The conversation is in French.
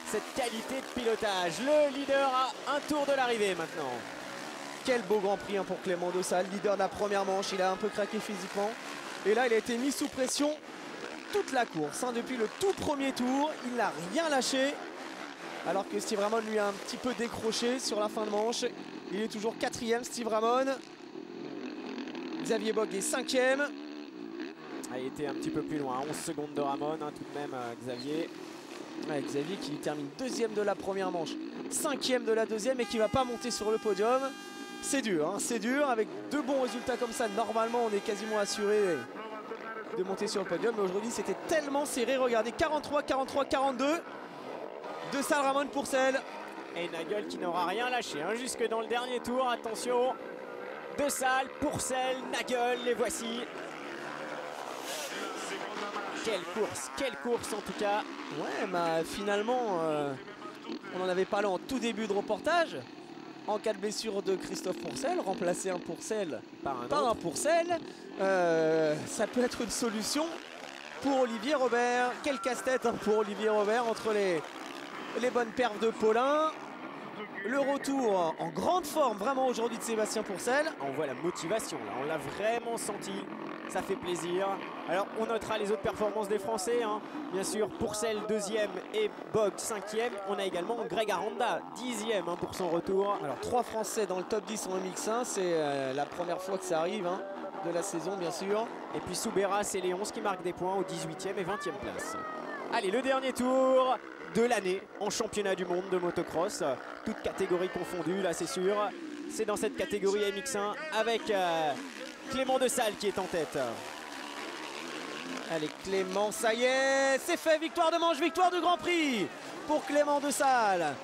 cette qualité de pilotage. Le leader à un tour de l'arrivée maintenant. Quel beau Grand Prix pour Clément Dessal, leader de la première manche. Il a un peu craqué physiquement. Et là, il a été mis sous pression toute la course. Depuis le tout premier tour, il n'a rien lâché. Alors que Steve Ramon lui a un petit peu décroché sur la fin de manche. Il est toujours 4e, Steve Ramon. Xavier Bock est 5e. Il était un petit peu plus loin, 11 secondes de Ramon tout de même, Xavier. Xavier qui termine 2e de la première manche, 5e de la deuxième et qui ne va pas monter sur le podium. C'est dur, c'est dur. Avec 2 bons résultats comme ça, normalement on est quasiment assuré de monter sur le podium. Mais aujourd'hui c'était tellement serré. Regardez, 43, 43, 42. Dessal, Ramon, Pourcel. Et Nagel qui n'aura rien lâché jusque dans le dernier tour. Attention, Dessal, Pourcel, Nagel, les voici. Quelle course en tout cas. Ouais, finalement, on en avait parlé en tout début de reportage. En cas de blessure de Christophe Pourcel, remplacer un Pourcel par un Pourcel, ça peut être une solution pour Olivier Robert. Quel casse-tête pour Olivier Robert entre les bonnes perfs de Paulin. Le retour en grande forme vraiment aujourd'hui de Sébastien Pourcel. On voit la motivation là, on l'a vraiment senti. Ça fait plaisir. Alors on notera les autres performances des Français. Bien sûr, Pourcel 2e et Bock 5e. On a également Greg Aranda 10e pour son retour. Alors 3 Français dans le top 10 en MX1. C'est la première fois que ça arrive de la saison bien sûr. Et puis Souberas et Léonce qui marquent des points aux 18e et 20e places. Allez, le dernier tour de l'année en championnat du monde de motocross. Toutes catégories confondues là c'est sûr. C'est dans cette catégorie MX1 avec Clément Dessal qui est en tête. Allez Clément, ça y est, c'est fait, victoire de manche, victoire du Grand Prix pour Clément Dessal.